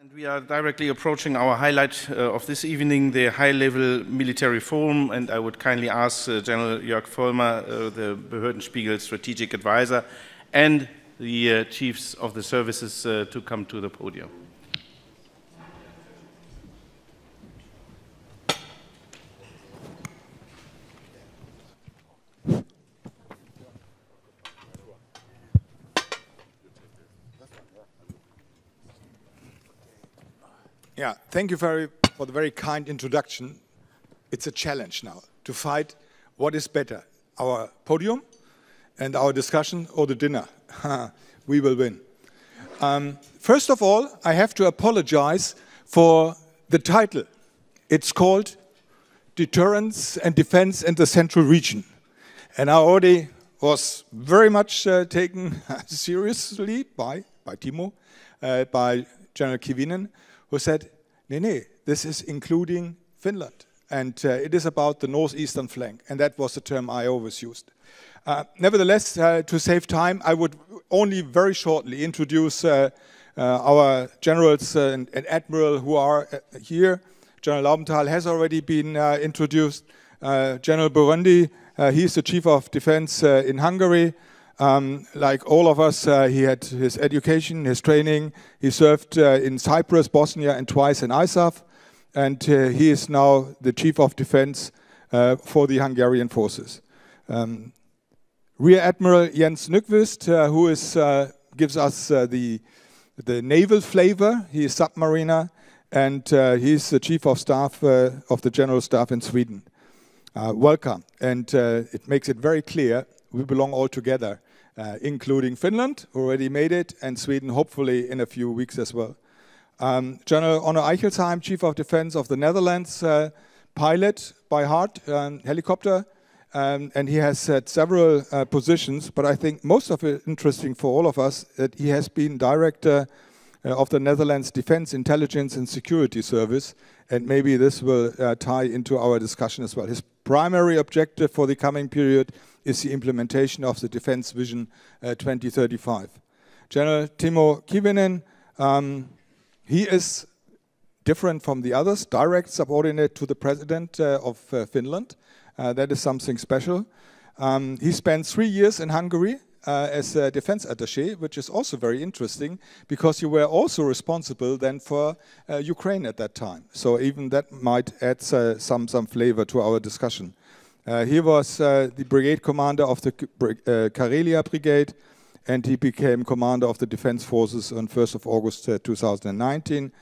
And we are directly approaching our highlight of this evening, the high-level military forum, and I would kindly ask General Jörg Vollmer, the Behörden Spiegel strategic advisor, and the chiefs of the services to come to the podium. Yeah, thank you for the very kind introduction. It's a challenge now to fight what is better, our podium and our discussion or the dinner. We will win. First of all, I have to apologize for the title. It's called Deterrence and Defense in the Central Region. And I already was very much taken seriously by Timo, by General Kivinen, who said, nee, this is including Finland. And it is about the northeastern flank. And that was the term I always used. Nevertheless, to save time, I would only very shortly introduce our generals and Admiral who are here. General Laubenthal has already been introduced. General Böröndi, he's the Chief of Defense in Hungary. Like all of us, he had his education, his training. He served in Cyprus, Bosnia, and twice in ISAF. And he is now the Chief of Defense for the Hungarian forces. Rear Admiral Jens Nykvist, who gives us the naval flavor. He is submariner, and he's the Chief of Staff of the General Staff in Sweden. Welcome. And it makes it very clear we belong all together. Including Finland, who already made it, and Sweden, hopefully in a few weeks as well. General Onno Eichelsheim, Chief of Defense of the Netherlands, pilot by heart, helicopter, and he has had several positions, but I think most of it interesting for all of us that he has been Director of the Netherlands Defense Intelligence and Security Service, and maybe this will tie into our discussion as well. His primary objective for the coming period is the implementation of the Defense Vision 2035. General Timo Kivinen, he is different from the others, direct subordinate to the President of Finland. That is something special. He spent 3 years in Hungary as a defense attaché, which is also very interesting because you were also responsible then for Ukraine at that time. So even that might add some flavor to our discussion. He was the brigade commander of the Karelia Brigade, and he became commander of the defense forces on 1st of August 2019.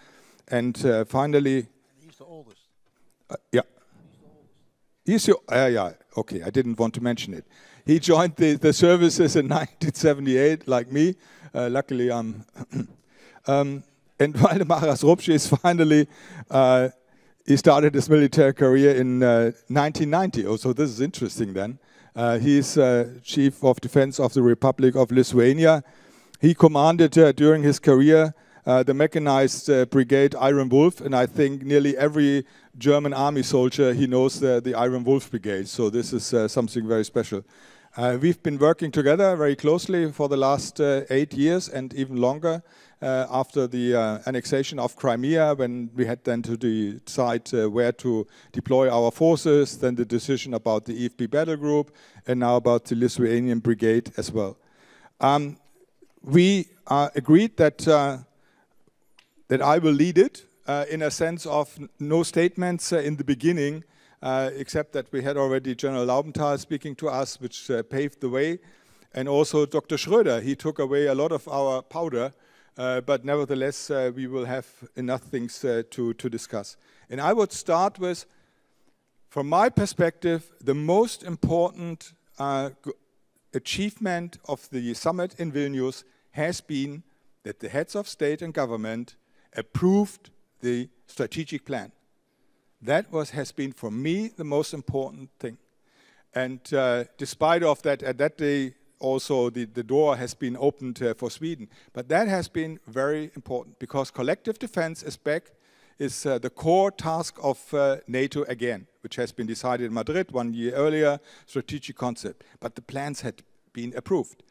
And finally... He's the oldest. Yeah. He's the oldest. Yeah, okay, I didn't want to mention it. He joined the services in 1978, like me. Luckily, I'm... and Valdemaras Rupšys finally... he started his military career in 1990. Oh, so this is interesting then. He's Chief of Defense of the Republic of Lithuania. He commanded during his career the mechanized brigade Iron Wolf, and I think nearly every German army soldier, he knows the Iron Wolf brigade. So this is something very special. We've been working together very closely for the last 8 years and even longer. After the annexation of Crimea, when we had then to decide where to deploy our forces, then the decision about the EFB battle group, and now about the Lithuanian brigade as well. We agreed that I will lead it in a sense of no statements in the beginning, except that we had already General Laubenthal speaking to us, which paved the way, and also Dr. Schröder. He took away a lot of our powder. But nevertheless, we will have enough things to discuss. And I would start with, from my perspective, the most important achievement of the summit in Vilnius has been that the heads of state and government approved the strategic plan. That has been, for me, the most important thing. And despite of that, at that day, also the door has been opened for Sweden. But that has been very important because collective defense is back, is the core task of NATO again, which has been decided in Madrid 1 year earlier, strategic concept. But the plans had been approved.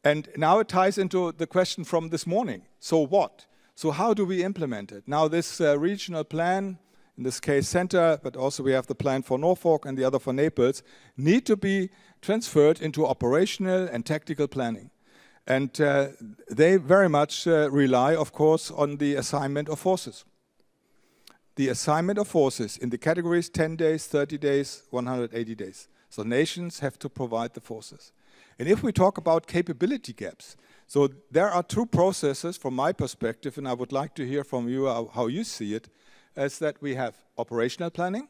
And now it ties into the question from this morning. So what? So how do we implement it? Now this regional plan, in this case center, but also we have the plan for Norfolk and the other for Naples, need to be transferred into operational and tactical planning. And they very much rely, of course, on the assignment of forces. The assignment of forces in the categories 10 days, 30 days, 180 days. So nations have to provide the forces. And if we talk about capability gaps, so there are two processes from my perspective, and I would like to hear from you how you see it, is that we have operational planning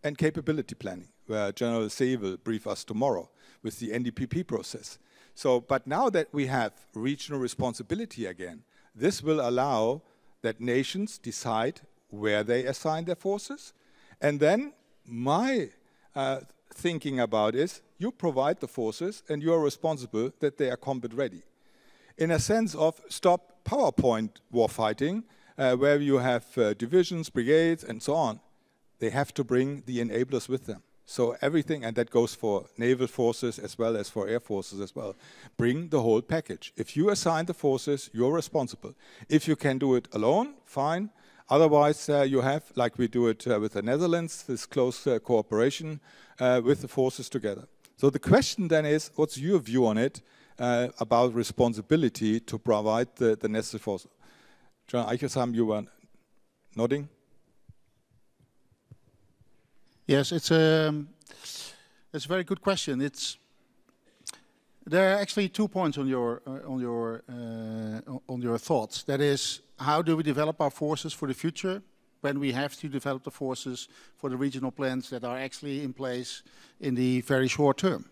and capability planning, where General C will brief us tomorrow with the NDPP process. So, but now that we have regional responsibility again, this will allow that nations decide where they assign their forces. And then my thinking about is, you provide the forces and you're responsible that they are combat ready. In a sense of stop PowerPoint warfighting, where you have divisions, brigades, and so on. They have to bring the enablers with them. So everything, and that goes for naval forces as well as for air forces as well, bring the whole package. If you assign the forces, you're responsible. If you can do it alone, fine. Otherwise, you have, like we do it with the Netherlands, this close cooperation with the forces together. So the question then is, what's your view on it about responsibility to provide the necessary forces? John Eichelsheim, you were nodding. Yes, it's a very good question. There are actually 2 points on your thoughts. That is, how do we develop our forces for the future when we have to develop the forces for the regional plans that are actually in place in the very short term?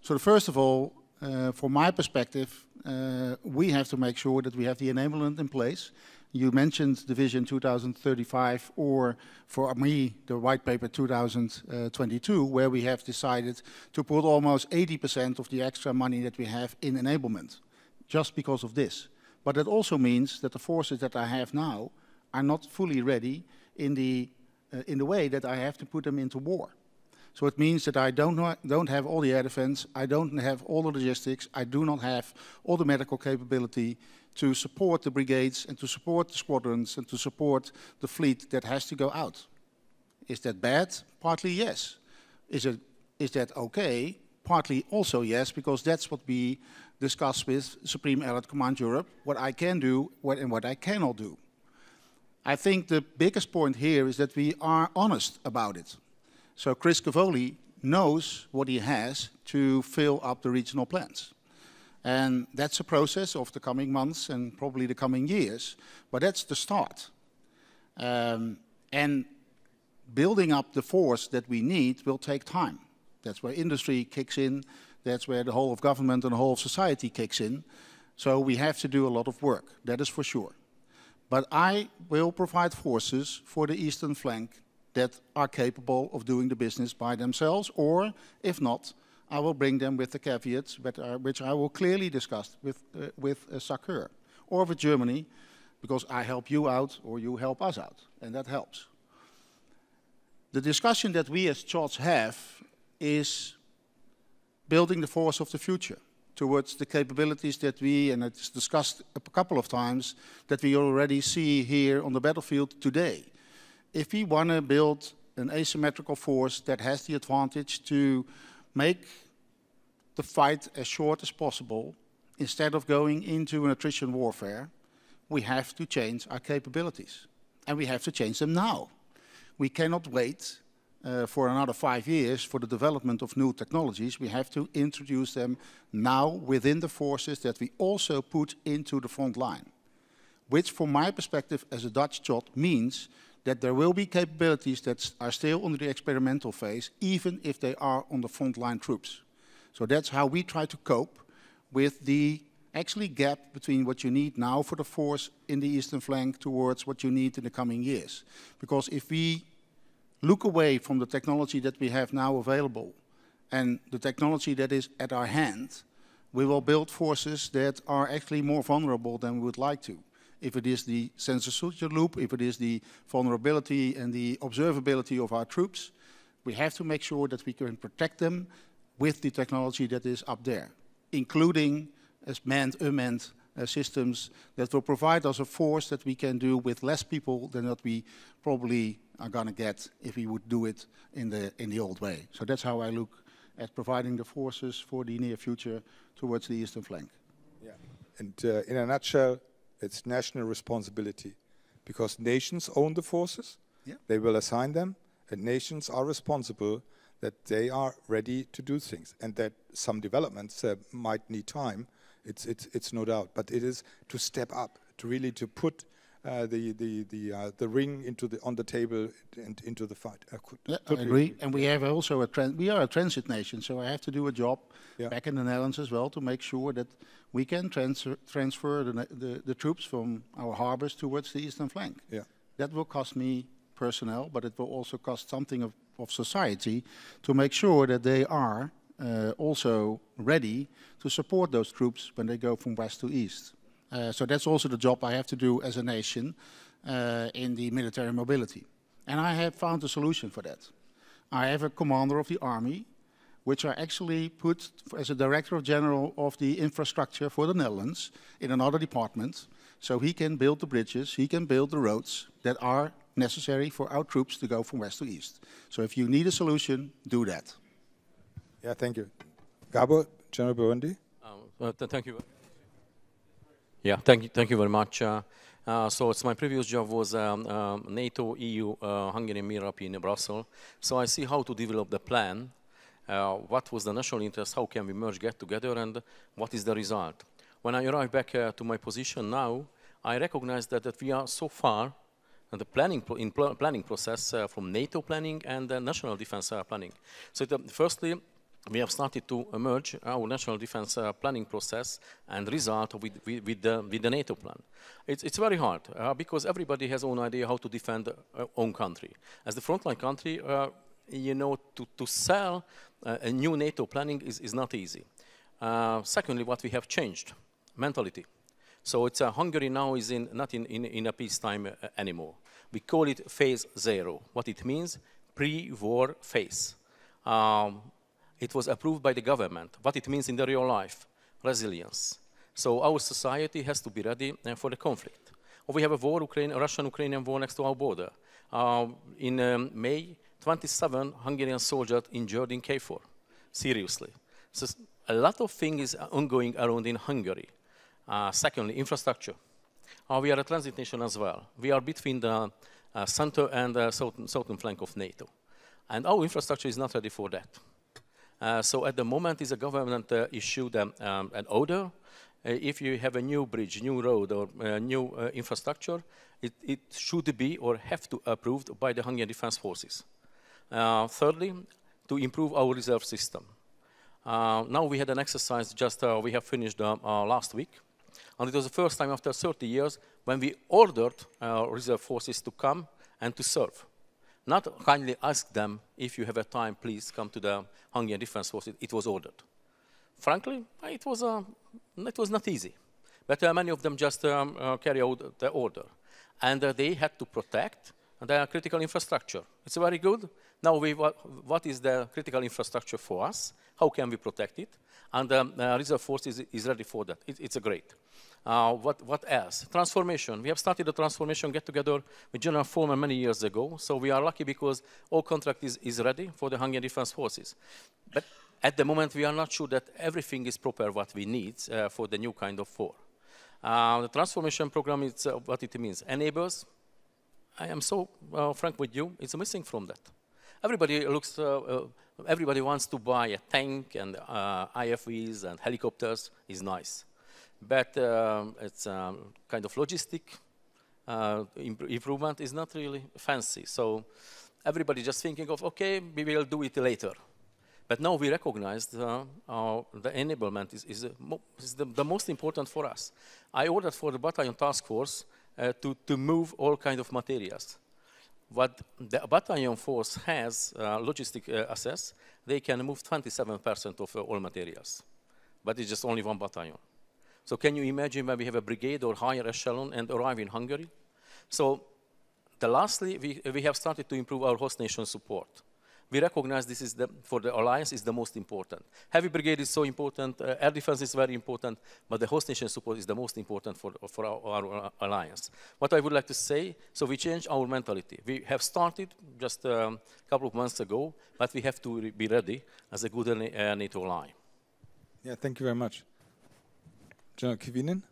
So first of all, from my perspective, we have to make sure that we have the enablement in place. You mentioned the Vision 2035, or for me, the White Paper 2022, where we have decided to put almost 80% of the extra money that we have in enablement, just because of this. But that also means that the forces that I have now are not fully ready in the way that I have to put them into war. So it means that I don't have all the air defense, I don't have all the logistics, I do not have all the medical capability to support the brigades and to support the squadrons and to support the fleet that has to go out. Is that bad? Partly yes. Is that okay? Partly also yes, because that's what we discuss with Supreme Allied Command Europe, what I can do and what I cannot do. I think the biggest point here is that we are honest about it. So Chris Cavoli knows what he has to fill up the regional plans. And that's a process of the coming months and probably the coming years, but that's the start. And building up the force that we need will take time. That's where industry kicks in, that's where the whole of government and the whole of society kicks in. So we have to do a lot of work, that is for sure. But I will provide forces for the eastern flank that are capable of doing the business by themselves, or if not, I will bring them with the caveats which I will clearly discuss with SACEUR or with Germany, because I help you out or you help us out, and that helps. The discussion that we as CHOTS have is building the force of the future towards the capabilities that we, and it's discussed a couple of times, that we already see here on the battlefield today. If we want to build an asymmetrical force that has the advantage to make the fight as short as possible, instead of going into an attrition warfare, we have to change our capabilities. And we have to change them now. We cannot wait for another 5 years for the development of new technologies. We have to introduce them now within the forces that we also put into the front line. Which, from my perspective as a Dutch CHOT, means that there will be capabilities that are still under the experimental phase, even if they are on the frontline troops. So that's how we try to cope with the actually gap between what you need now for the force in the eastern flank towards what you need in the coming years. Because if we look away from the technology that we have now available and the technology that is at our hand, we will build forces that are actually more vulnerable than we would like to. If it is the sensor loop, if it is the vulnerability and the observability of our troops, we have to make sure that we can protect them with the technology that is up there, including as manned, unmanned systems that will provide us a force that we can do with less people than what we probably are going to get if we would do it in the old way. So that's how I look at providing the forces for the near future towards the eastern flank. Yeah. And in a nutshell, it's national responsibility, because nations own the forces, they will assign them, and nations are responsible that they are ready to do things, and that some developments might need time. It's no doubt, but it is to step up, to really to put the ring on the table and into the fight. I agree, and we have also we are a transit nation, so I have to do a job back in the Netherlands as well to make sure that we can transfer the troops from our harbors towards the eastern flank. Yeah. That will cost me personnel, but it will also cost something of society to make sure that they are also ready to support those troops when they go from west to east. So that's also the job I have to do as a nation in the military mobility. And I have found a solution for that. I have a commander of the army, which I actually put as a director general of the infrastructure for the Netherlands in another department. So he can build the bridges, he can build the roads that are necessary for our troops to go from west to east. So if you need a solution, do that. Yeah, thank you. Gábor, General Böröndi. Thank you. Yeah, thank you very much. So it's my previous job was NATO, EU, Hungarian MIRAP in Brussels. So I see how to develop the plan. What was the national interest? How can we merge, get together, and what is the result? When I arrive back to my position now, I recognize that we are so far in the planning process from NATO planning and national defense planning. So firstly, we have started to merge our national defense planning process and result with the NATO plan. It's very hard because everybody has own idea how to defend their own country. As the frontline country, you know, to sell a new NATO planning is not easy. Secondly, what we have changed, mentality. So it's Hungary now is not in a peacetime anymore. We call it phase 0. What it means, pre-war phase. It was approved by the government. What it means in the real life, resilience. So our society has to be ready for the conflict. We have a war, a Russian-Ukrainian war next to our border. In May, 27 Hungarian soldiers injured in KFOR, seriously. So a lot of things are ongoing around in Hungary. Secondly, infrastructure. We are a transit nation as well. We are between the center and the southern flank of NATO. And our infrastructure is not ready for that. So at the moment, is a government issued an order. If you have a new bridge, new road, or new infrastructure, it should be or have to approved by the Hungarian Defense Forces. Thirdly, to improve our reserve system. Now we had an exercise we have finished last week. And it was the first time after 30 years when we ordered reserve forces to come and to serve. Not kindly ask them, if you have a time, please come to the Hungarian Defense Forces. It was ordered. Frankly, it was not easy. But many of them just carry out the order. And they had to protect the critical infrastructure. It's very good. Now, what is the critical infrastructure for us? How can we protect it? And the reserve force is ready for that. It's a great. What else? Transformation. We have started a transformation get-together with General Vollmer many years ago. So we are lucky because all contract is ready for the Hungarian Defense Forces. But at the moment, we are not sure that everything is proper what we need for the new kind of war. The transformation program is what it means. Enables. I am so frank with you. It's missing from that. Everybody wants to buy a tank and IFVs and helicopters. Is nice. But it's kind of logistic improvement is not really fancy. So everybody just thinking of, okay, we will do it later. But now we recognize the enablement is the most important for us. I ordered for the battalion task force to move all kind of materials. What the battalion force has, logistic access, they can move 27% of all materials. But it's just only one battalion. So can you imagine when we have a brigade or higher echelon and arrive in Hungary? So lastly, we have started to improve our host nation support. we recognize this is for the alliance is the most important. Heavy brigade is so important, air defense is very important, but the host nation support is the most important for our alliance. What I would like to say, so we changed our mentality. We have started just a couple of months ago, but we have to be ready as a good NATO ally. Yeah, thank you very much. General Kivinen?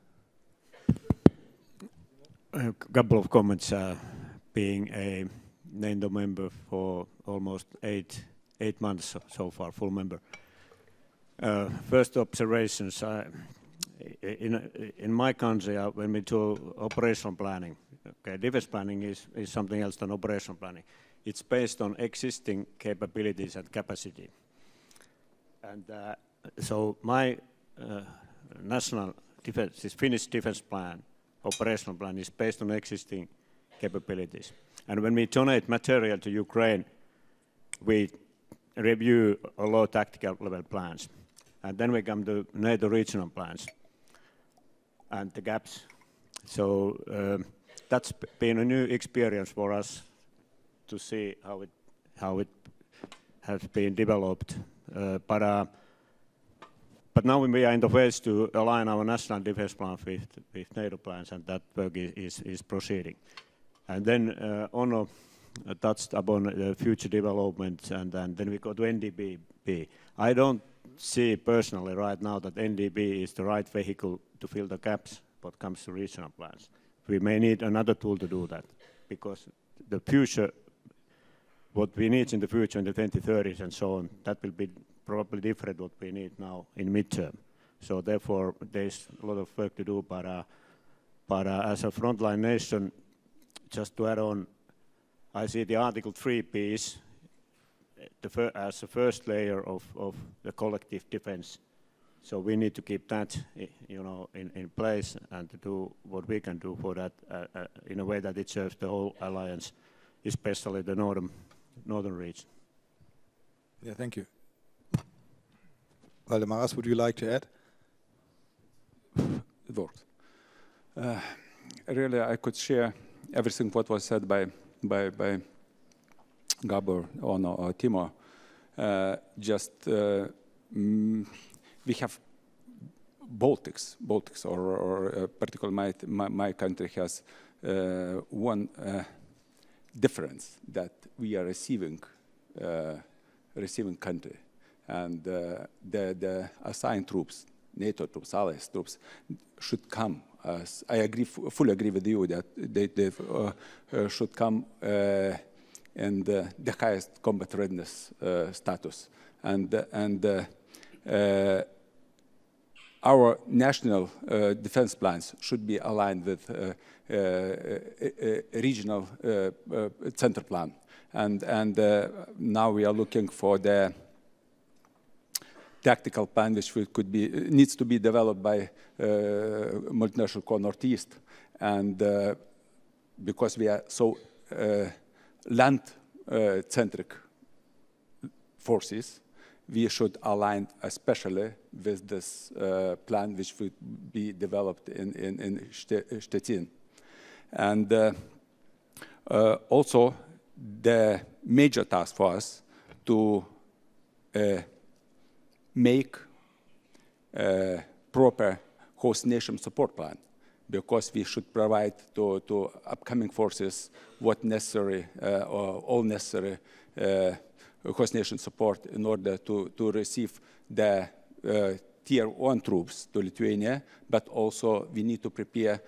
A couple of comments. Being a NATO member for almost eight months so far, full member. First observations. In my country, when we do operational planning, okay, defense planning is something else than operational planning. It's based on existing capabilities and capacity. And so my national defense, this Finnish defense plan, operational plan, is based on existing capabilities. And when we donate material to Ukraine, we review a low tactical level plans. And then we come to NATO regional plans and the gaps. So that's been a new experience for us to see how it has been developed. But now we are in the phase to align our national defense plan with NATO plans, and that work is proceeding. And then Onno touched upon the future development, and then we go to NDB. I don't see personally right now that NDB is the right vehicle to fill the gaps what comes to regional plans. We may need another tool to do that, because the future, what we need in the future in the 2030s and so on, that will be probably different what we need now in midterm. So therefore, there's a lot of work to do, but as a frontline nation, just to add on, I see the Article 3 piece as the first layer of the collective defense. So we need to keep that, in place and to do what we can do for that in a way that it serves the whole alliance, especially the northern region. Yeah, thank you. Valdemaras, would you like to add? It worked. Really, I could share everything what was said by Gábor, Onno, or Timo. We have Baltics, or particularly my country has one difference, that we are receiving country, and the assigned troops, NATO troops, allies troops, should come. I fully agree with you that they should come in the highest combat readiness status, and our national defense plans should be aligned with regional center plan, and now we are looking for the tactical plan which needs to be developed by multinational core Northeast, and because we are so land-centric forces, we should align especially with this plan which will be developed in Stettin. And also the major task for us to make a proper host nation support plan, because we should provide to upcoming forces what necessary, or all necessary host nation support in order to receive the tier 1 troops to Lithuania, but also we need to prepare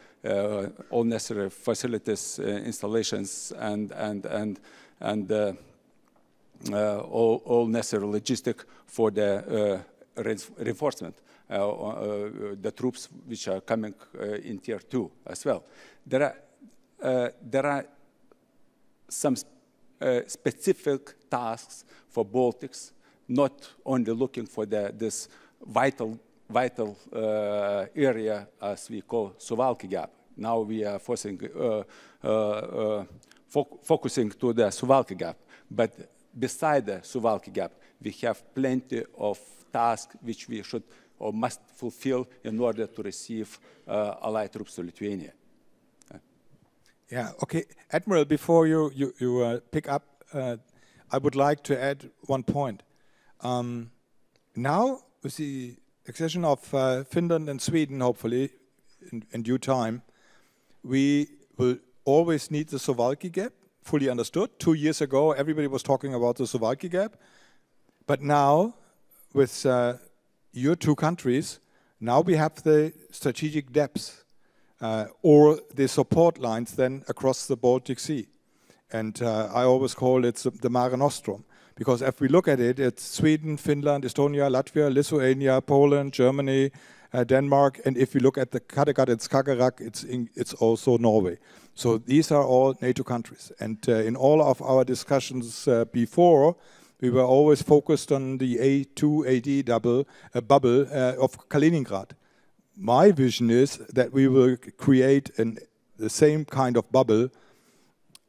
all necessary facilities, installations, and all necessary logistic for the reinforcement, the troops which are coming in tier 2 as well. There are some specific tasks for Baltics, not only looking for this vital area as we call Suwałki Gap. Now we are focusing to the Suwałki Gap, but beside the Suwałki Gap, we have plenty of tasks which we should or must fulfill in order to receive allied troops to Lithuania. Yeah, okay. Admiral, before you pick up, I would like to add one point. Now, with the accession of Finland and Sweden, hopefully, in due time, we will always need the Suwałki gap, fully understood. 2 years ago, everybody was talking about the Suwałki gap. But now, with your two countries, now we have the strategic depths or the support lines then across the Baltic Sea. And I always call it the Mare Nostrum. Because if we look at it, it's Sweden, Finland, Estonia, Latvia, Lithuania, Poland, Germany, Denmark, and if we look at the Kattegat and Skagerrak, it's also Norway. So these are all NATO countries. And in all of our discussions before, we were always focused on the A2AD bubble of Kaliningrad. My vision is that we will create the same kind of bubble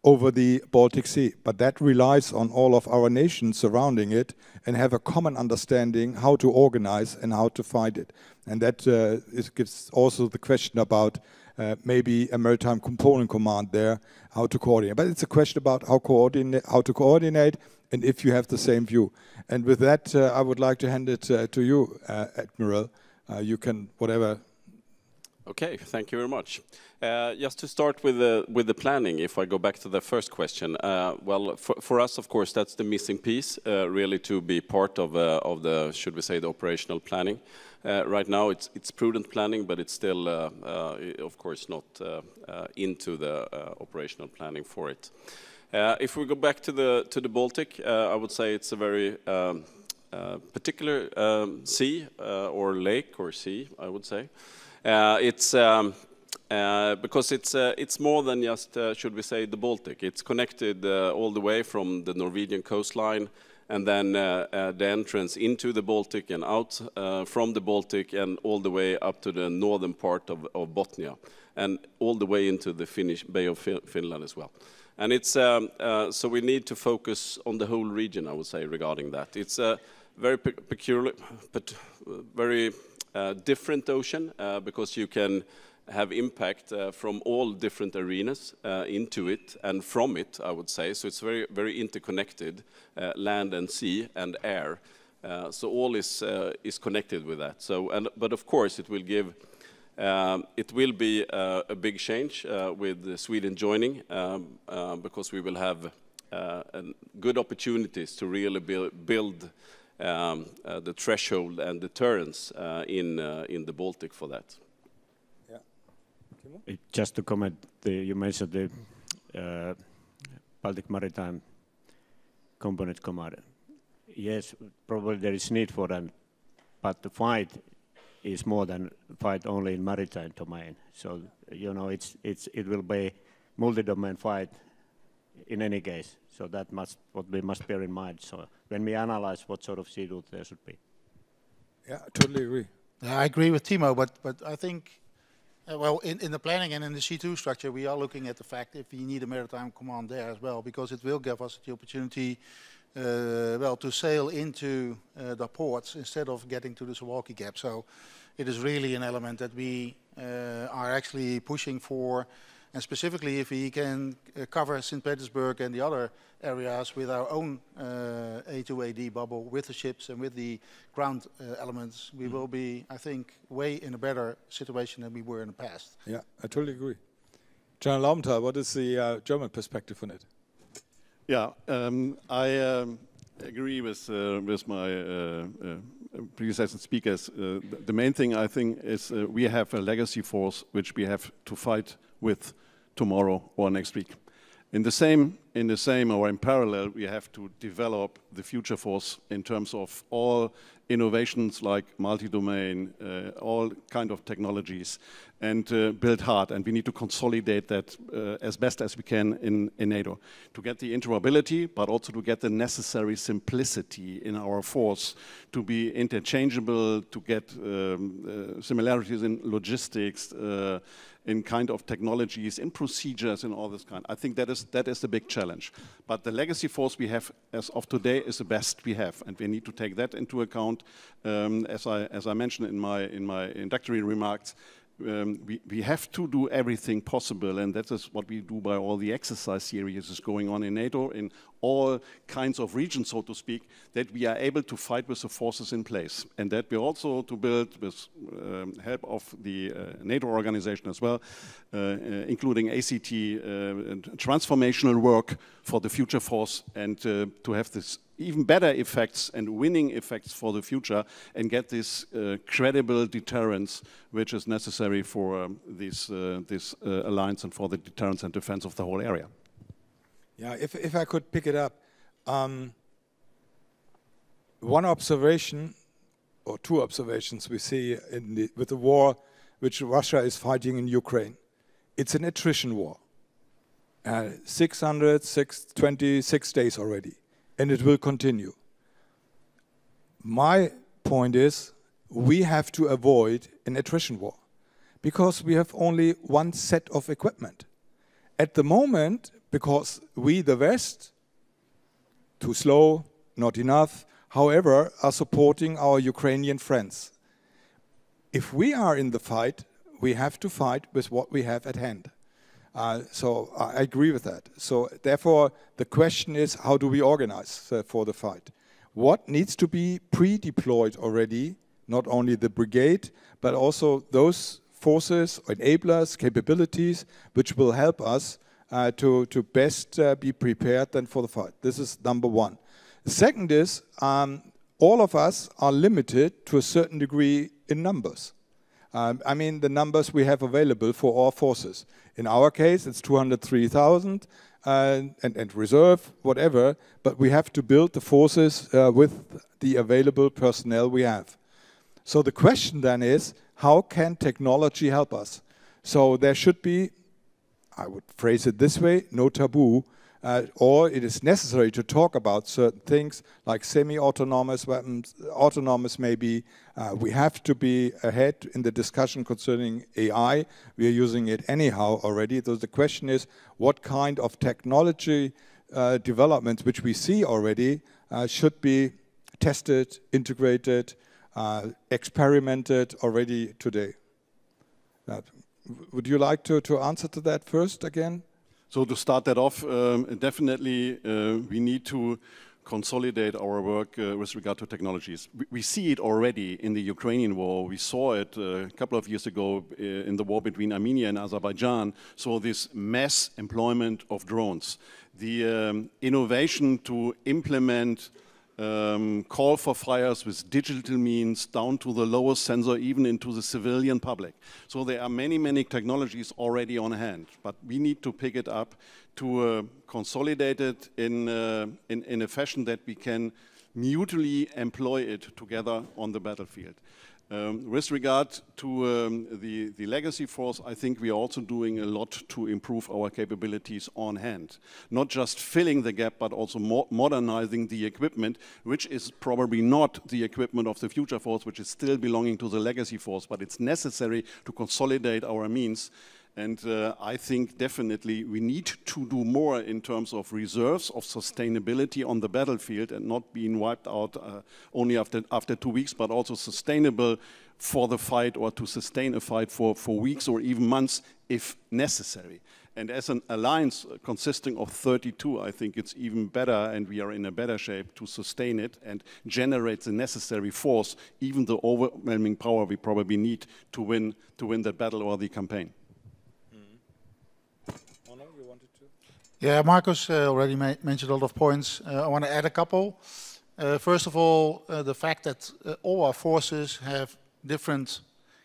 over the Baltic Sea. But that relies on all of our nations surrounding it and have a common understanding how to organize and how to fight it. And that gives also the question about maybe a maritime component command there, how to coordinate. But it's a question about how to coordinate and if you have the same view. And with that, I would like to hand it to you, Admiral. You can, whatever. Okay, thank you very much. Just to start with the planning, if I go back to the first question, well, for us, of course, that's the missing piece, really, to be part of the, should we say, the operational planning. Right now, it's prudent planning, but it's still, of course, not into the operational planning for it. If we go back to the Baltic, I would say it's a very particular sea or lake or sea, I would say. It's because it's more than just, should we say, the Baltic. It's connected all the way from the Norwegian coastline, and then the entrance into the Baltic and out from the Baltic, and all the way up to the northern part of Bothnia, and all the way into the Finnish Bay of Finland as well. And it's so we need to focus on the whole region, I would say, regarding that. It's a very peculiar, but very different ocean, because you can have impact from all different arenas into it and from it, I would say. So it's very, very interconnected, land and sea and air. So all is connected with that. So, but of course, it will give. It will be a big change with Sweden joining, because we will have good opportunities to really build the threshold and deterrence in the Baltic for that. Yeah. Timo? Just to comment, you mentioned the Baltic Maritime Component Command. Yes, probably there is need for them, but the fight is more than fight only in maritime domain. So you know, it will be multi-domain fight in any case. So that what we must bear in mind. So when we analyze what sort of sea route there should be. Yeah, I totally agree. I agree with Timo, but I think, well, in the planning and in the C2 structure, we are looking at the fact if we need a maritime command there as well, because it will give us the opportunity, well, to sail into the ports instead of getting to the Suwałki Gap. So it is really an element that we are actually pushing for. And specifically, if we can cover St. Petersburg and the other areas with our own A2AD bubble, with the ships and with the ground elements, we will be, I think, way in a better situation than we were in the past. Yeah, I totally agree. General Laubenthal, what is the German perspective on it? Yeah, I agree with my predecessor speakers. The main thing, I think, is we have a legacy force which we have to fight with tomorrow or next week. In the same or in parallel, we have to develop the future force in terms of all innovations like multi-domain, all kind of technologies, and build hard. And we need to consolidate that as best as we can in NATO to get the interoperability, but also to get the necessary simplicity in our force to be interchangeable, to get similarities in logistics, in kind of technologies, in procedures, and all this kind. I think that is the big challenge. But the legacy force we have as of today is the best we have, and we need to take that into account. As I mentioned in my introductory remarks, we have to do everything possible, and that is what we do by all the exercise series is going on in NATO, in all kinds of regions, so to speak, that we are able to fight with the forces in place. And that we also to build, with help of the NATO organization as well, including ACT, transformational work for the future force, and to have this even better effects and winning effects for the future, and get this credible deterrence which is necessary for this alliance and for the deterrence and defense of the whole area. Yeah, if I could pick it up, one observation or two observations we see with the war which Russia is fighting in Ukraine. It's an attrition war. 626 days already, and it will continue. My point is, we have to avoid an attrition war because we have only one set of equipment. At the moment, because we, the West, too slow, not enough, however, are supporting our Ukrainian friends. If we are in the fight, we have to fight with what we have at hand. So I agree with that. So therefore, the question is, how do we organize for the fight? What needs to be pre-deployed already, not only the brigade, but also those forces, enablers, capabilities, which will help us to best be prepared then for the fight. This is number one. The second is, all of us are limited to a certain degree in numbers. I mean, the numbers we have available for all forces. In our case, it's 203,000 and reserve, whatever, but we have to build the forces with the available personnel we have. So the question then is, how can technology help us? So there should be, I would phrase it this way, no taboo, or it is necessary to talk about certain things like semi-autonomous weapons, autonomous maybe. We have to be ahead in the discussion concerning AI. We are using it anyhow already. So the question is, what kind of technology developments, which we see already, should be tested, integrated, experimented already today? Would you like to answer to that first again? So to start that off, definitely we need to consolidate our work with regard to technologies. We see it already in the Ukrainian war. We saw it a couple of years ago in the war between Armenia and Azerbaijan. So this mass employment of drones, the innovation to implement call for fires with digital means down to the lowest sensor, even into the civilian public. So there are many, many technologies already on hand, but we need to pick it up to consolidate it in a fashion that we can mutually employ it together on the battlefield. With regard to the legacy force, I think we are also doing a lot to improve our capabilities on hand. Not just filling the gap, but also modernizing the equipment, which is probably not the equipment of the future force, which is still belonging to the legacy force, but it's necessary to consolidate our means. And I think definitely we need to do more in terms of reserves, of sustainability on the battlefield, and not being wiped out only after 2 weeks, but also sustainable for the fight, or to sustain a fight for weeks or even months if necessary. And as an alliance consisting of 32, I think it's even better, and we are in a better shape to sustain it and generate the necessary force, even the overwhelming power we probably need to win that battle or the campaign. Onno, you wanted to? Yeah, Marcus already mentioned a lot of points. I want to add a couple. First of all, the fact that all our forces have different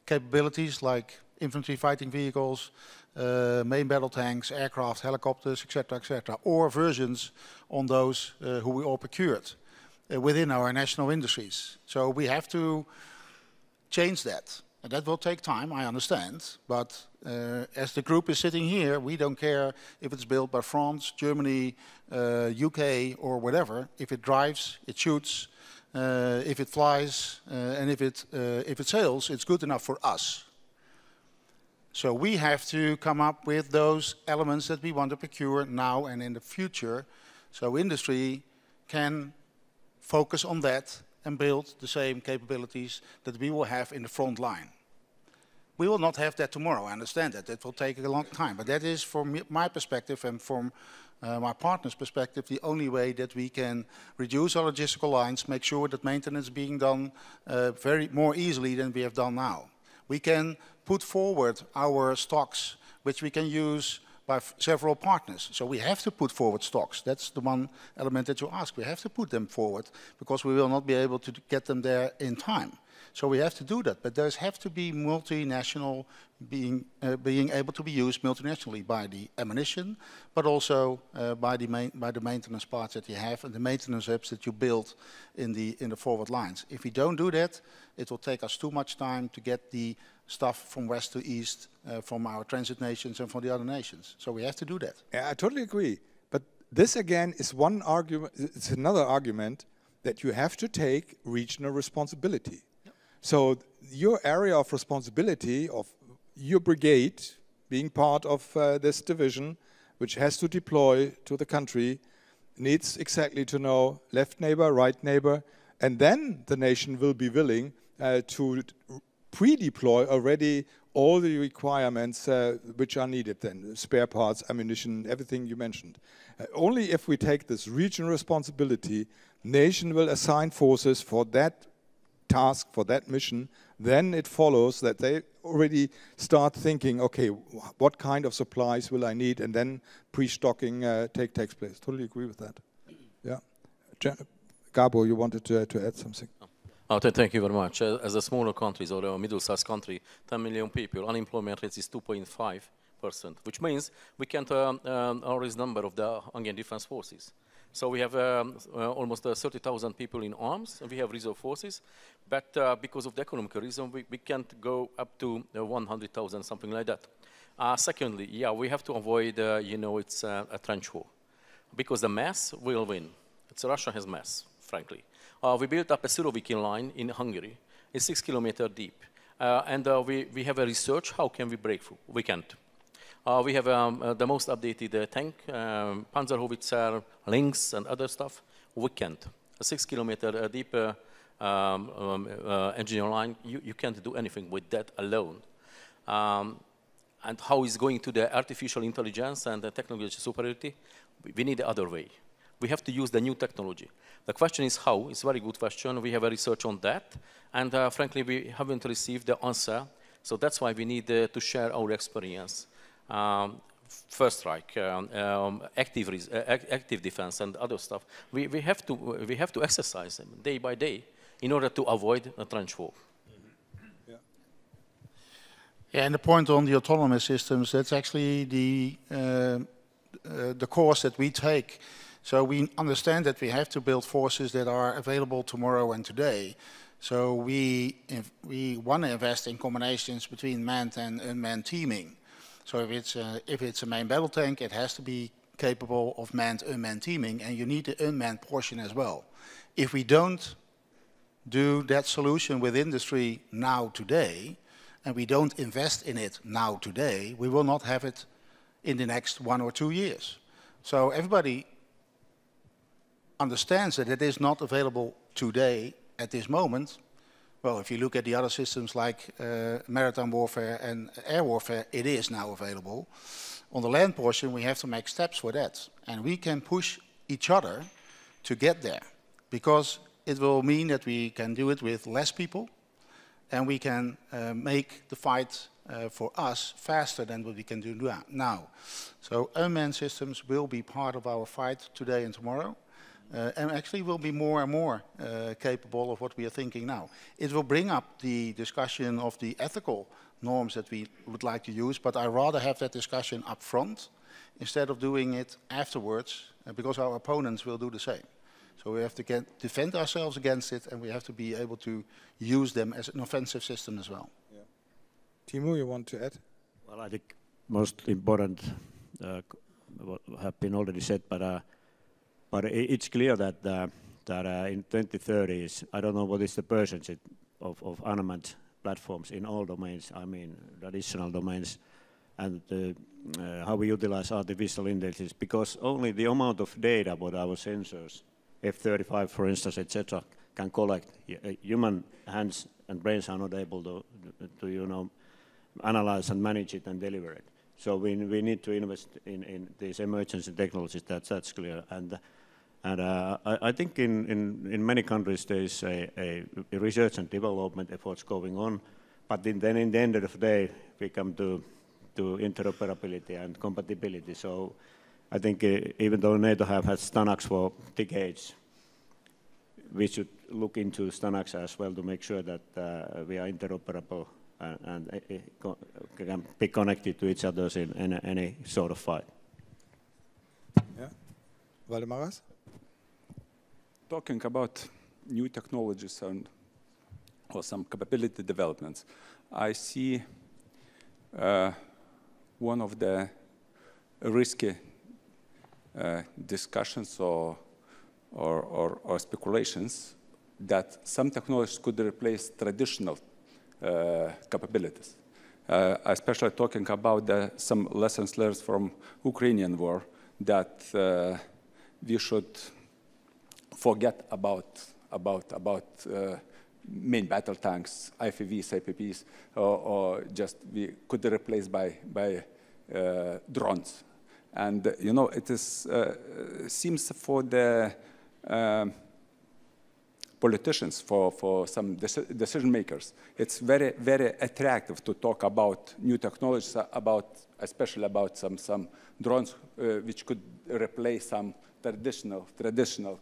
capabilities, like infantry fighting vehicles, main battle tanks, aircraft, helicopters, etc., or versions on those who we all procured within our national industries. So we have to change that. And that will take time, I understand, but as the group is sitting here, we don't care if it's built by France, Germany, UK, or whatever. If it drives, it shoots, if it flies, and if it sails, it's good enough for us. So we have to come up with those elements that we want to procure now and in the future, so industry can focus on that and build the same capabilities that we will have in the front line. We will not have that tomorrow. I understand that. It will take a long time. But that is, from my perspective and from my partner's perspective, the only way that we can reduce our logistical lines, make sure that maintenance is being done more easily than we have done now. We can put forward our stocks, which we can use by several partners. So we have to put forward stocks. That's the one element that you ask. We have to put them forward because we will not be able to get them there in time. So we have to do that. But there have to be multinational being able to be used multinationally by the ammunition, but also by the maintenance parts that you have and the maintenance hubs that you build in the forward lines. If we don't do that, it will take us too much time to get the stuff from west to east from our transit nations and from the other nations. So we have to do that. Yeah, I totally agree. But this again is one argument. It's another argument that you have to take regional responsibility. Yep. So your area of responsibility of your brigade being part of this division, which has to deploy to the country, needs exactly to know left neighbor, right neighbor, and then the nation will be willing to pre-deploy already all the requirements which are needed then, spare parts, ammunition, everything you mentioned. Only if we take this regional responsibility, nation will assign forces for that task, for that mission, then it follows that they already start thinking, okay, what kind of supplies will I need, and then pre-stocking takes place. Totally agree with that. Yeah. Gábor, you wanted to add something? Thank you very much. As a smaller countries or a middle-sized country, 10 million people, unemployment rate is 2.5%, which means we can't raise the number of the Hungarian defense forces. So we have almost 30,000 people in arms, and we have reserve forces, but because of the economic reason, we can't go up to 100,000, something like that. Secondly, yeah, we have to avoid, it's a trench war, because the mass will win. Russia has mass, frankly. We built up a Surovikin line in Hungary. It's 6 kilometers deep. And we have a research, how can we break through? We can't. We have the most updated tank, Panzerhaubitzer, Lynx, and other stuff. We can't. A 6 kilometer deep engineer line, you can't do anything with that alone. And how is going to the artificial intelligence and the technology superiority? We need the other way. We have to use the new technology. The question is how. It's a very good question. We have a research on that. And frankly, we haven't received the answer. So that's why we need to share our experience. First strike, active defense, and other stuff. We have to exercise them day by day in order to avoid a trench war. Mm-hmm. Yeah, and the point on the autonomous systems, that's actually the course that we take. So we understand that we have to build forces that are available tomorrow and today. So we want to invest in combinations between manned and unmanned teaming. So if it's a main battle tank, it has to be capable of manned-unmanned teaming, and you need the unmanned portion as well. If we don't do that solution with industry now today, and we don't invest in it now today, we will not have it in the next 1 or 2 years. So everybody understands that it is not available today at this moment. Well, if you look at the other systems like maritime warfare and air warfare, it is now available. On the land portion, we have to make steps for that. And we can push each other to get there, because it will mean that we can do it with less people, and we can make the fight for us faster than what we can do now. So unmanned systems will be part of our fight today and tomorrow. And actually will be more and more capable of what we are thinking now. It will bring up the discussion of the ethical norms that we would like to use, but I rather have that discussion up front instead of doing it afterwards, because our opponents will do the same. So we have to defend ourselves against it, and we have to be able to use them as an offensive system as well. Yeah. Timo, you want to add? Well, I think most important have been already said, but it's clear that in 2030s, I don't know what is the percentage of unmanned platforms in all domains, I mean traditional domains, and how we utilize artificial intelligence, because only the amount of data what our sensors, F-35 for instance, etc., can collect. Human hands and brains are not able to analyze and manage it and deliver it. So we need to invest in these emergency technologies. That's clear. And I think in many countries there is a research and development efforts going on, but then in the end of the day we come to interoperability and compatibility. So I think even though NATO have had STANAX for decades, we should look into STANAX as well to make sure that we are interoperable and can be connected to each other in any sort of fight. Yeah, Valdemaras? Talking about new technologies or some capability developments, I see one of the risky discussions or speculations that some technologies could replace traditional capabilities. Especially talking about some lessons learned from Ukrainian war, that we should forget about main battle tanks, IFVs, IPPs, or just we could replace by drones. And you know, it is seems for the politicians, for some decision makers, it's very, very attractive to talk about new technologies, especially about some drones which could replace some traditional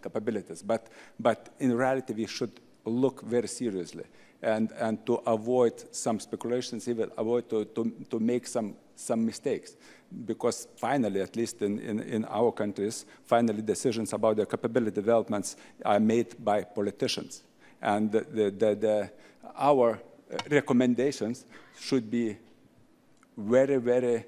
capabilities. But in reality, we should look very seriously and to avoid some speculations, even avoid to make some mistakes. Because finally, at least in our countries, finally decisions about the capability developments are made by politicians. And our recommendations should be very, very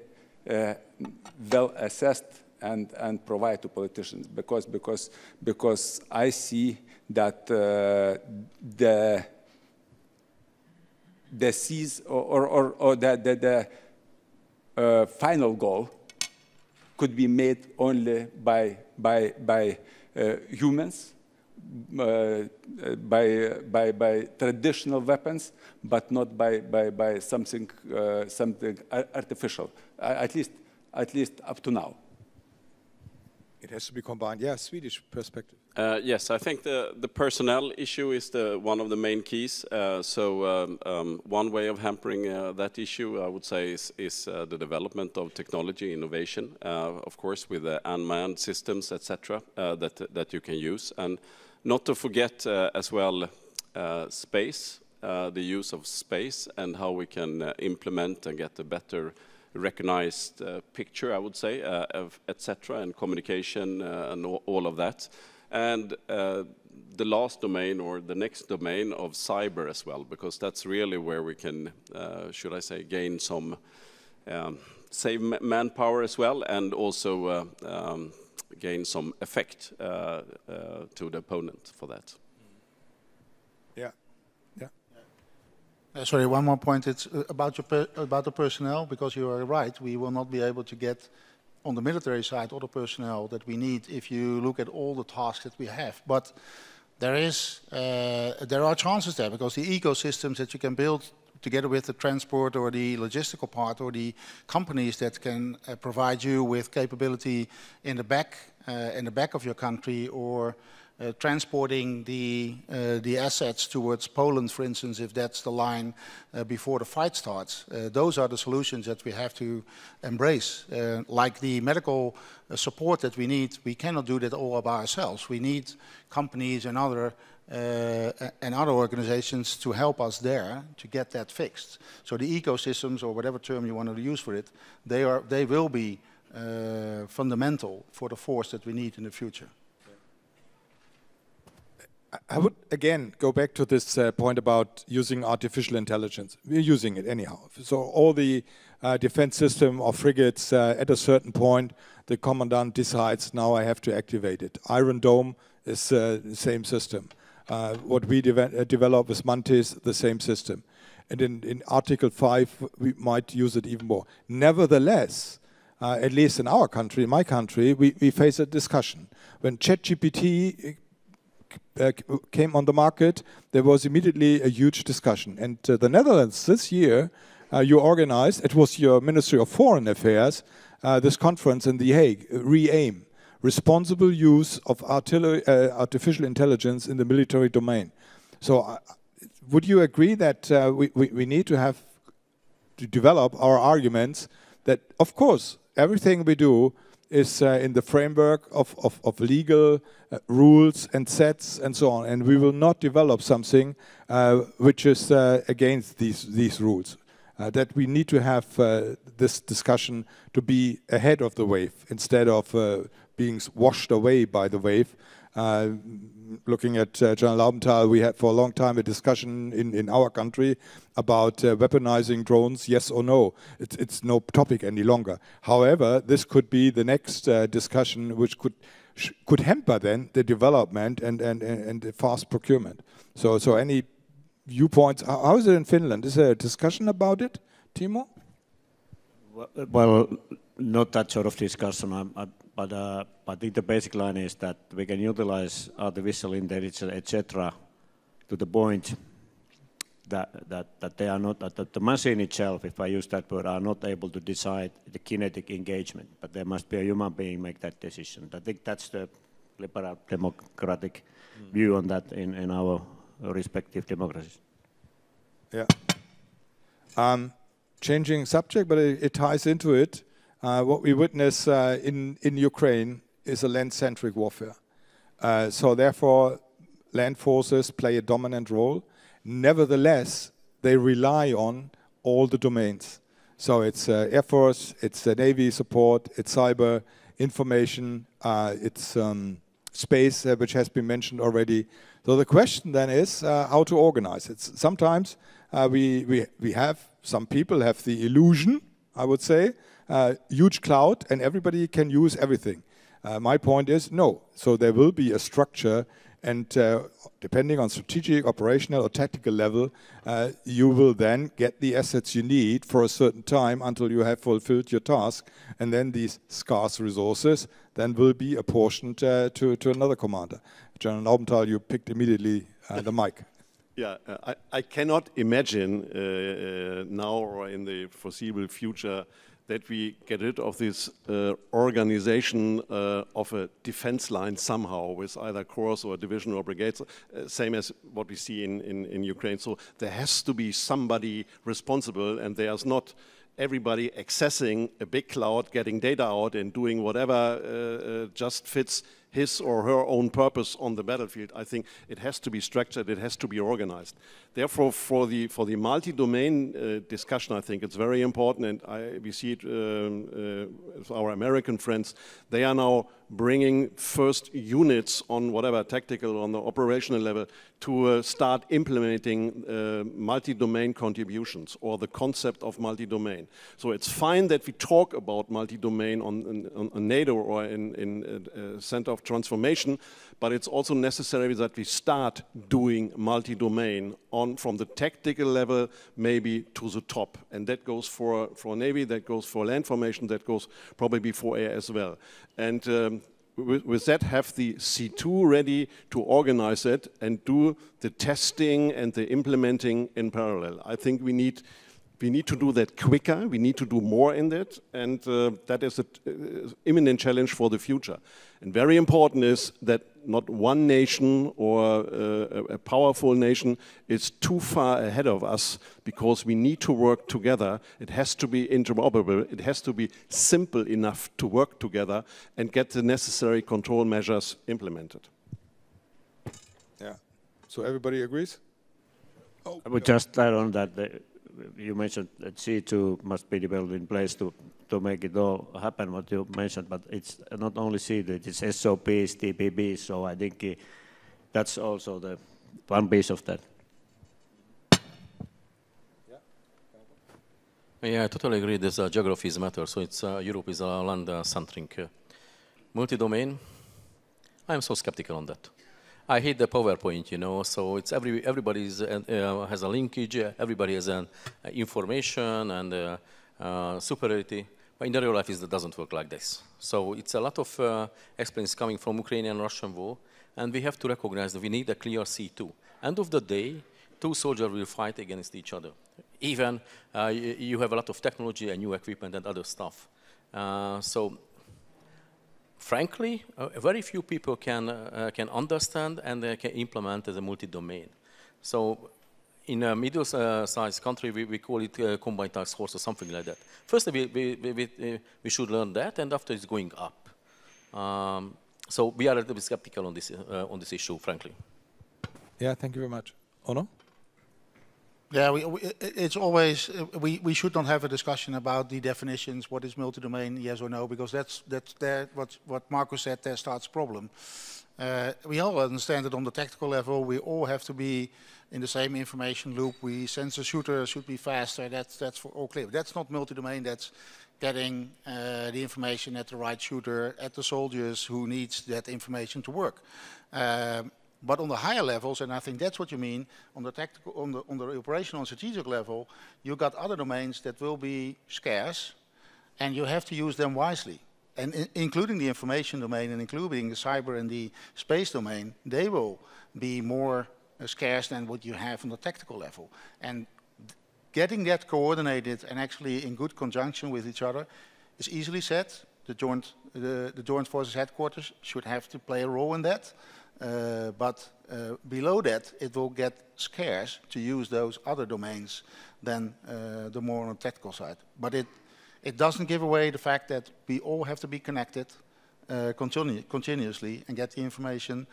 well assessed and provide to politicians. Because I see that the seize or the final goal could be made only by humans, by traditional weapons, but not by something artificial. At least up to now. It has to be combined. Yeah, Swedish perspective. Yes, I think the personnel issue is one of the main keys. One way of hampering that issue, I would say, is the development of technology innovation, of course, with unmanned systems, etc., that you can use, and not to forget as well space, the use of space, and how we can implement and get a better recognized picture, I would say, etc., and communication and all of that. And the last domain, or the next domain, of cyber as well, because that's really where we can, should I say, gain some, save manpower as well, and also gain some effect to the opponent for that. Yeah. Sorry, one more point. It's about the personnel, because you are right. We will not be able to get on the military side all the personnel that we need if you look at all the tasks that we have. But there are chances there, because the ecosystems that you can build together with the transport or the logistical part, or the companies that can provide you with capability in the back of your country, or transporting the assets towards Poland, for instance, if that's the line before the fight starts. Those are the solutions that we have to embrace. Like the medical support that we need, we cannot do that all by ourselves. We need companies and other organizations to help us there to get that fixed. So the ecosystems, or whatever term you want to use for it, they will be fundamental for the force that we need in the future. I would again go back to this point about using artificial intelligence. We're using it anyhow. So all the defense system of frigates, at a certain point, the commandant decides, now I have to activate it. Iron Dome is the same system. What we develop with Mantis, the same system. And in Article 5, we might use it even more. Nevertheless, at least in our country, in my country, we face a discussion. When ChatGPT came on the market, there was immediately a huge discussion. And the Netherlands this year you organized, it was your Ministry of Foreign Affairs, this conference in The Hague, RE-AIM, Responsible Use of Artificial Intelligence in the Military Domain. So would you agree that we need to develop our arguments that, of course, everything we do is in the framework of legal rules and sets and so on, and we will not develop something which is against these rules. That we need to have this discussion to be ahead of the wave instead of being washed away by the wave. Looking at General Laubenthal, we had for a long time a discussion in our country about weaponizing drones, yes or no. It's no topic any longer. However, this could be the next discussion which could hamper then the development and the fast procurement. So any viewpoints? How is it in Finland? Is there a discussion about it, Timo? Well, not that sort of discussion, but I think the basic line is that we can utilize artificial intelligence, etc., to the point that they are not, that the machine itself, if I use that word, are not able to decide the kinetic engagement, but there must be a human being make that decision. I think that's the liberal democratic view on that in our respective democracies. Yeah. Changing subject, but it ties into it. What we witness in Ukraine is a land-centric warfare. So therefore, land forces play a dominant role. Nevertheless, they rely on all the domains. So it's Air Force, it's Navy support, it's cyber, information, it's space, which has been mentioned already. So the question then is how to organize it. Sometimes we have, some people have the illusion, I would say, huge cloud and everybody can use everything. My point is no. So there will be a structure, and depending on strategic, operational or tactical level, you will then get the assets you need for a certain time until you have fulfilled your task, and then these scarce resources then will be apportioned to another commander. General Laubenthal, you picked immediately the mic. Yeah, I cannot imagine now or in the foreseeable future that we get rid of this organization of a defense line somehow with either corps or division or brigades, same as what we see in Ukraine. So there has to be somebody responsible, and there's not everybody accessing a big cloud, getting data out and doing whatever just fits his or her own purpose on the battlefield. I think it has to be structured, it has to be organized. Therefore, for the multi-domain discussion, I think it's very important, and we see it with our American friends. They are now bringing first units on whatever tactical, on the operational level, to start implementing multi-domain contributions or the concept of multi-domain. So it's fine that we talk about multi-domain on NATO or in Center of Transformation, but it's also necessary that we start doing multi-domain from the tactical level maybe to the top. And that goes for Navy, that goes for land formation, that goes probably for air as well. And with that, have the C2 ready to organize it and do the testing and the implementing in parallel. I think we need to do that quicker, we need to do more in that, and that is an imminent challenge for the future. And very important is that not one nation or a powerful nation is too far ahead of us, because we need to work together. It has to be interoperable, it has to be simple enough to work together and get the necessary control measures implemented. Yeah, so everybody agrees? I would just add on that you mentioned that C2 must be developed in place to make it all happen, what you mentioned, but it's not only C2, it's SOPs, TPBs, so I think that's also the one piece of that. Yeah, I totally agree. This geography is matter. So it's Europe is a land-centric multi-domain. I'm so skeptical on that. I hate the PowerPoint, you know. So it's everybody has a linkage. Everybody has an information and superiority. But in the real life, it doesn't work like this. So it's a lot of experience coming from Ukrainian and Russian war, and we have to recognize that we need a clear C2. End of the day, two soldiers will fight against each other. Even you have a lot of technology and new equipment and other stuff. So, frankly, very few people can understand and can implement as a multi-domain. So, in a middle-sized country, we call it combined task force or something like that. First, we should learn that, and after it's going up. So we are a little bit skeptical on this issue, frankly. Yeah, thank you very much. Onno? Yeah, it's always, we should not have a discussion about the definitions, what is multi-domain, yes or no, because that's what Marcus said, there starts a problem. We all understand that on the tactical level, we all have to be in the same information loop. We sense a shooter should be faster, that's for all clear. That's not multi-domain, that's getting the information at the right shooter, at the soldiers who needs that information to work. But on the higher levels, and I think that's what you mean, on the tactical, on the operational and strategic level, you got other domains that will be scarce, and you have to use them wisely. And including the information domain and including the cyber and the space domain, they will be more scarce than what you have on the tactical level. And getting that coordinated and actually in good conjunction with each other is easily said. The Joint Forces Headquarters should have to play a role in that. But below that, it will get scarce to use those other domains than the more on the tactical side. But it doesn't give away the fact that we all have to be connected continuously and get the information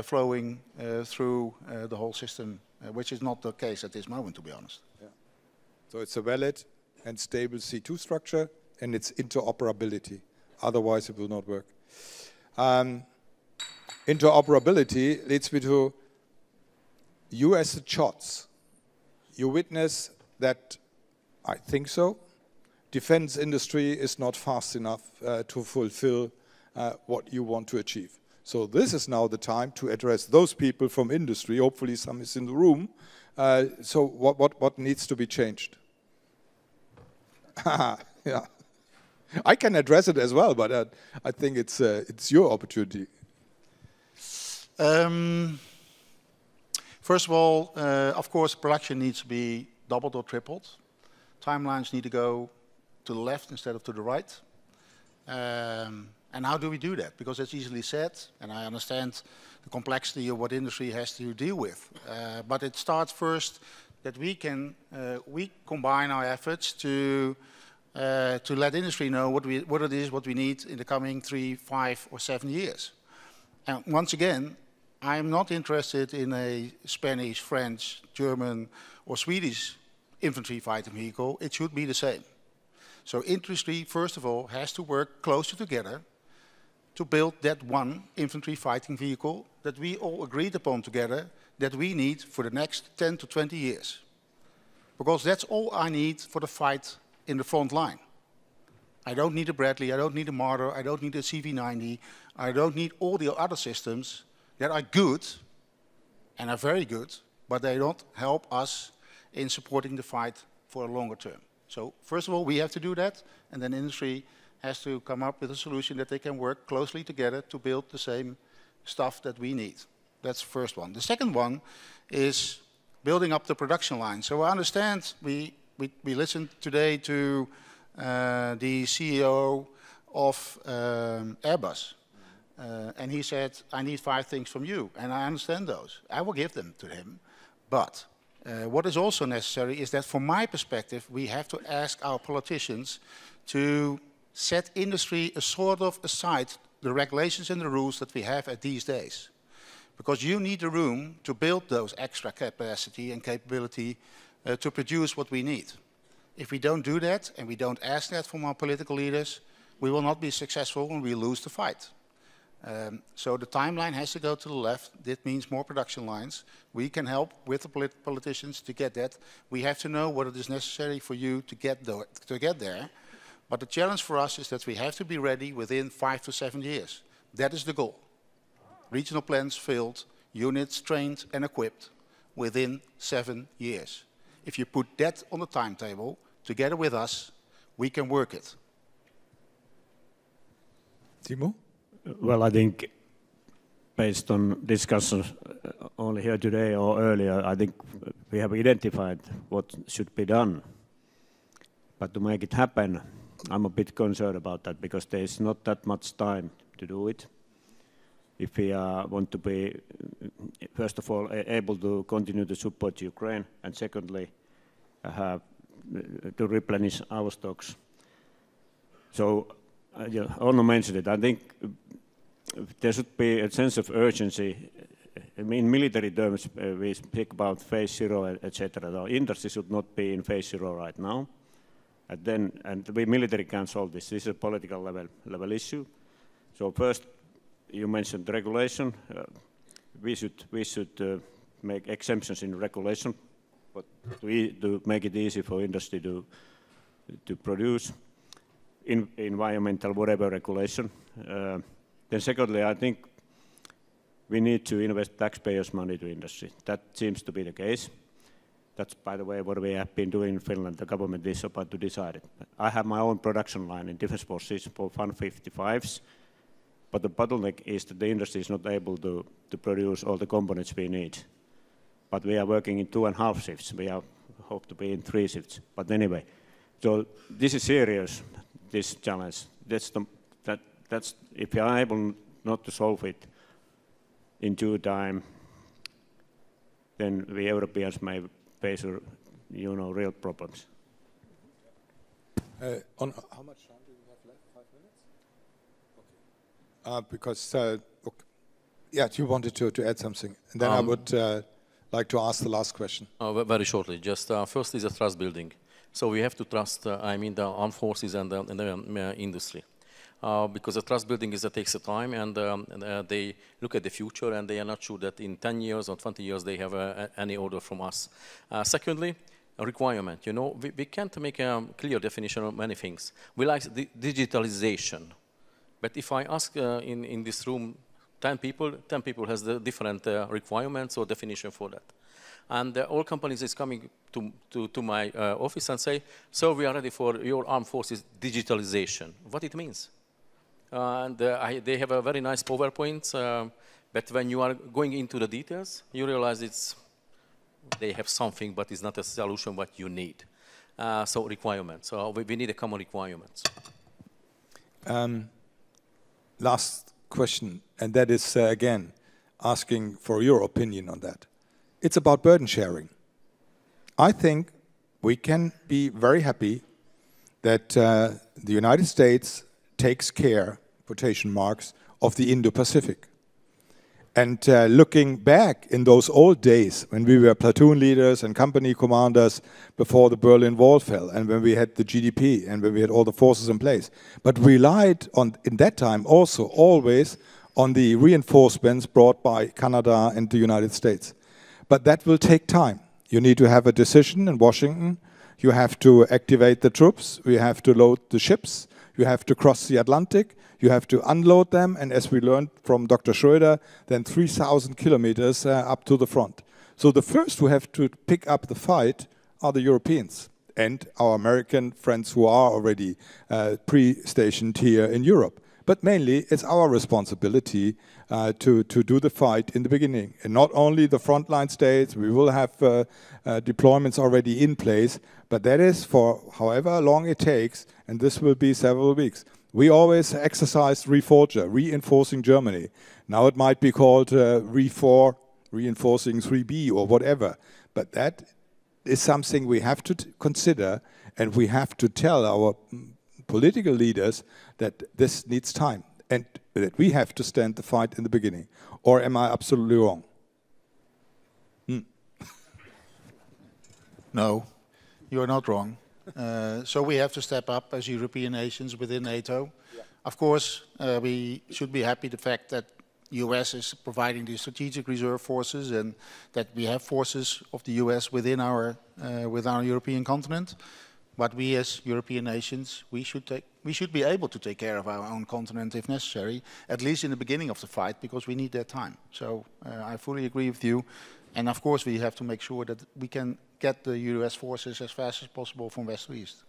flowing through the whole system, which is not the case at this moment, to be honest. Yeah. So it's a valid and stable C2 structure, and it's interoperability. Otherwise, it will not work. Interoperability leads me to you as the CHOTS. You witness that, I think so, defense industry is not fast enough to fulfill what you want to achieve. So this is now the time to address those people from industry. Hopefully some is in the room. So what needs to be changed? Yeah, I can address it as well, but I think it's your opportunity. First of all, of course, production needs to be doubled or tripled. Timelines need to go to the left instead of to the right. And how do we do that? Because it's easily said, and I understand the complexity of what industry has to deal with. But it starts first that we combine our efforts to let industry know what it is, what we need in the coming 3, 5, or 7 years. And once again, I'm not interested in a Spanish, French, German, or Swedish infantry fighting vehicle. It should be the same. So industry, first of all, has to work closer together to build that one infantry fighting vehicle that we all agreed upon together that we need for the next 10 to 20 years. Because that's all I need for the fight in the front line. I don't need a Bradley, I don't need a Marder, I don't need a CV90, I don't need all the other systems that are good and are very good, but they don't help us in supporting the fight for a longer term. So first of all, we have to do that, and then industry has to come up with a solution that they can work closely together to build the same stuff that we need. That's the first one. The second one is building up the production line. So I understand we listened today to the CEO of Airbus. And he said, I need 5 things from you, and I understand those. I will give them to him. But what is also necessary is that from my perspective, we have to ask our politicians to set industry sort of aside the regulations and the rules that we have at these days. Because you need the room to build those extra capacity and capability to produce what we need. If we don't do that, and we don't ask that from our political leaders, we will not be successful and we lose the fight. So the timeline has to go to the left. That means more production lines. We can help with the politicians to get that. We have to know what it is necessary for you to get there. But the challenge for us is that we have to be ready within 5 to 7 years. That is the goal. Regional plans filled, units trained and equipped within 7 years. If you put that on the timetable, together with us, we can work it. Timo? Well, I think based on discussions only here today or earlier, I think we have identified what should be done. But to make it happen, I'm a bit concerned about that because there is not that much time to do it. If we want to be, first of all, able to continue to support Ukraine, and secondly, to replenish our stocks. So, Onno mentioned it. I think there should be a sense of urgency. In military terms, we speak about phase 0, etc. The industry should not be in phase 0 right now. And the military can solve this. This is a political level issue. So first, you mentioned regulation. We should make exemptions in regulation, but to make it easy for industry to produce environmental whatever regulation. Then secondly, I think we need to invest taxpayers' money to industry. That seems to be the case. That's, by the way, what we have been doing in Finland. The government is about to decide it. I have my own production line in Defence Forces for 155s, but the bottleneck is that the industry is not able to produce all the components we need. But we are working in 2.5 shifts. We hope to be in 3 shifts. But anyway, so this is serious, this challenge. That's if you are able not to solve it in due time, then we Europeans may face, real problems. On how much time do we have left? 5 minutes? Okay. Because, yeah, you wanted to add something. And then I would like to ask the last question. Very shortly, just first is a trust building. So we have to trust, the armed forces and the industry. Because the trust building takes time, and they look at the future, and they are not sure that in 10 years or 20 years they have any order from us. Secondly, a requirement. We can't make a clear definition of many things. We like the digitalization, but if I ask in this room 10 people has the different requirements or definition for that. And all companies is coming to my office and say, so we are ready for your armed forces digitalization. What it means? And they have a very nice PowerPoint, but when you are going into the details, you realize they have something, but it's not a solution what you need. So requirements. So we need a common requirements. Last question, and that is again asking for your opinion on that. It's about burden sharing. I think we can be very happy that the United States takes care, quotation marks, of the Indo-Pacific. And looking back in those old days when we were platoon leaders and company commanders before the Berlin Wall fell, and when we had the GDP and when we had all the forces in place, but relied on, in that time also always, on the reinforcements brought by Canada and the United States. But that will take time. You need to have a decision in Washington. You have to activate the troops. You have to load the ships. You have to cross the Atlantic. You have to unload them. And as we learned from Dr. Schröder, then 3,000 kilometers up to the front. So the first who have to pick up the fight are the Europeans and our American friends who are already pre-stationed here in Europe. But mainly, it's our responsibility to do the fight in the beginning. And not only the frontline states, we will have deployments already in place, but that is for however long it takes, and this will be several weeks. We always exercised Reforger, reinforcing Germany. Now it might be called Refor, reinforcing 3B or whatever. But that is something we have to consider, and we have to tell our political leaders that this needs time and that we have to stand the fight in the beginning. Or am I absolutely wrong? No, you're not wrong. So we have to step up as European nations within NATO. Yeah. Of course, we should be happy the fact that US is providing the strategic reserve forces and that we have forces of the US within our European continent. But we as European nations, we should be able to take care of our own continent if necessary, at least in the beginning of the fight, because we need that time. So I fully agree with you. And of course we have to make sure that we can get the US forces as fast as possible from west to east.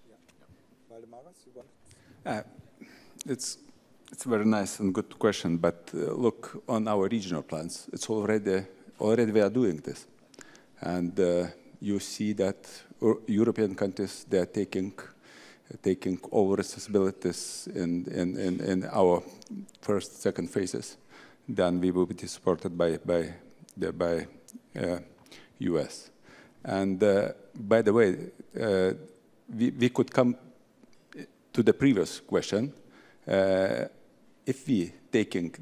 It's It's a very nice and good question, but look on our regional plans. It's already we are doing this, and you see that European countries, they are taking over responsibilities in our first, second phases. Then we will be supported by US. And by the way, we could come to the previous question. If we taking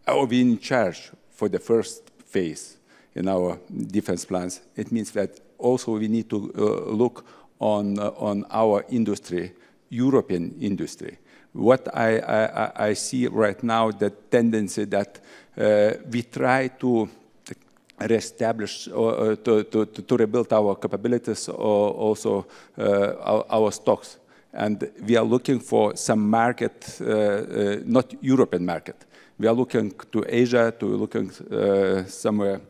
are we in charge for the first phase in our defense plans, it means that also we need to look on our industry, European industry. What I see right now, the tendency that we try to reestablish or to rebuild our capabilities or also our stocks. And we are looking for some market, not European market. We are looking to Asia, to looking somewhere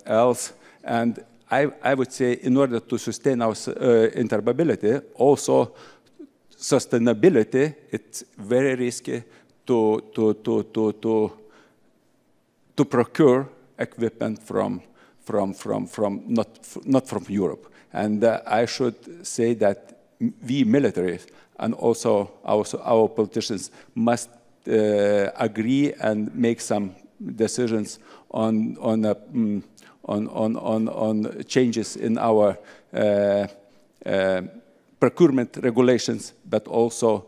else. And I would say in order to sustain our interoperability, also sustainability, it's very risky to procure equipment from not from Europe. And I should say that we military and also our politicians must agree and make some decisions on changes in our procurement regulations, but also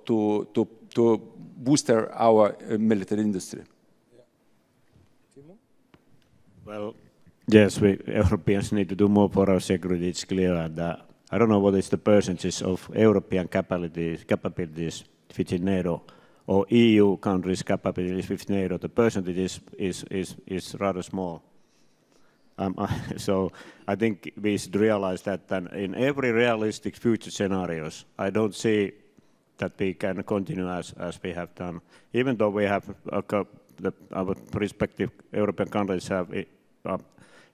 to boost our military industry. Timo? Well, yes, we Europeans need to do more for our security. It's clear, and I don't know what is the percentage of European capabilities within NATO or EU countries' capabilities within NATO. The percentage is rather small. So I think we should realize that in every realistic future scenarios, I don't see that we can continue as we have done. Even though we have our respective European countries have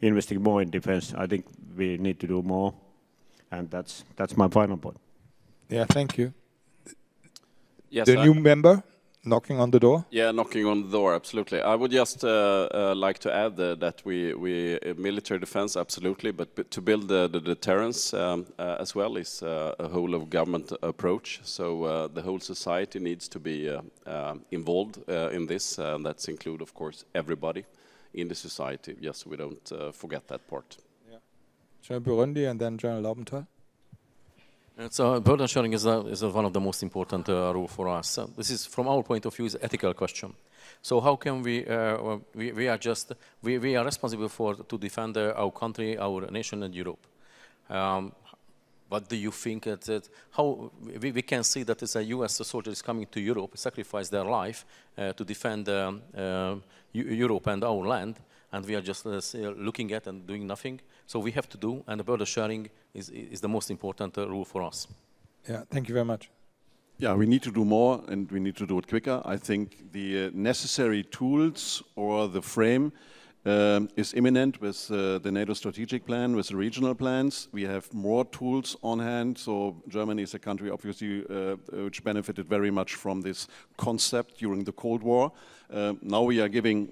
investing more in defense, I think we need to do more, and that's my final point. Yeah, thank you. Yes, the new member knocking on the door? Yeah, knocking on the door, absolutely. I would just like to add that we military defense, absolutely, but to build the deterrence as well is a whole of government approach. So the whole society needs to be involved in this, and that's include, of course, everybody in the society. Yes, we don't forget that part. Yeah. General Böröndi and then General Laubenthal. So burden sharing is one of the most important rule for us. This is, from our point of view, is an ethical question. So how can we are responsible to defend our country, our nation, and Europe. What do you think that how we can see that as a U.S. soldier is coming to Europe, sacrifice their life to defend Europe and our land, and we are just looking at and doing nothing. So we have to do, and the burden sharing is the most important rule for us. Yeah, thank you very much. Yeah, we need to do more, and we need to do it quicker. I think the necessary tools or the frame is imminent with the NATO strategic plan, with the regional plans. We have more tools on hand. So Germany is a country, obviously, which benefited very much from this concept during the Cold War. Now we are giving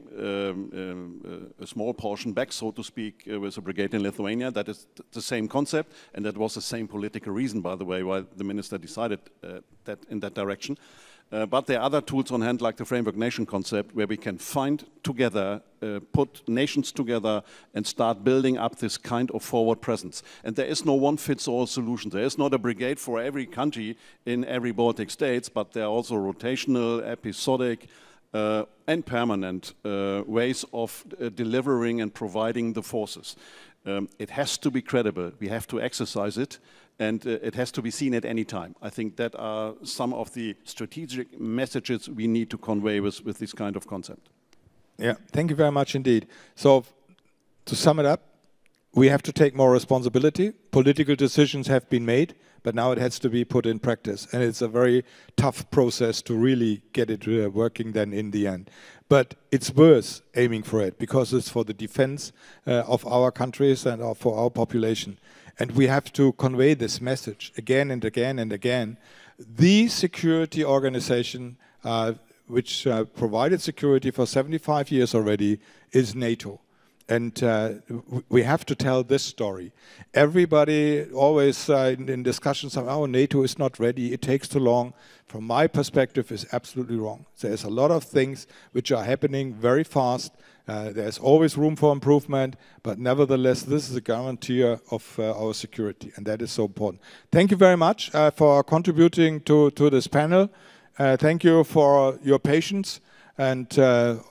a small portion back, so to speak, with a brigade in Lithuania. That is the same concept, and that was the same political reason, by the way, why the minister decided that in that direction. But there are other tools on hand, like the Framework Nation concept, where we can find together, put nations together and start building up this kind of forward presence. And there is no one-fits-all solution. There is not a brigade for every country in every Baltic states, but there are also rotational, episodic, and permanent ways of delivering and providing the forces. It has to be credible. We have to exercise it, and it has to be seen at any time. I think that are some of the strategic messages we need to convey with this kind of concept. Yeah, thank you very much indeed. So, to sum it up, we have to take more responsibility. Political decisions have been made, but now it has to be put in practice. And it's a very tough process to really get it working then in the end. But it's worth aiming for it, because it's for the defense of our countries and for our population. And we have to convey this message again and again and again. The security organization which provided security for 75 years already is NATO. And we have to tell this story. Everybody always in discussions of, oh, NATO is not ready, it takes too long. From my perspective, is absolutely wrong. There's a lot of things which are happening very fast. There's always room for improvement, but nevertheless, this is a guarantee of our security, and that is so important. Thank you very much for contributing to this panel. Thank you for your patience. And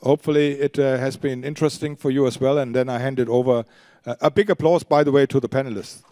hopefully it has been interesting for you as well. And then I hand it over. A big applause, by the way, to the panelists.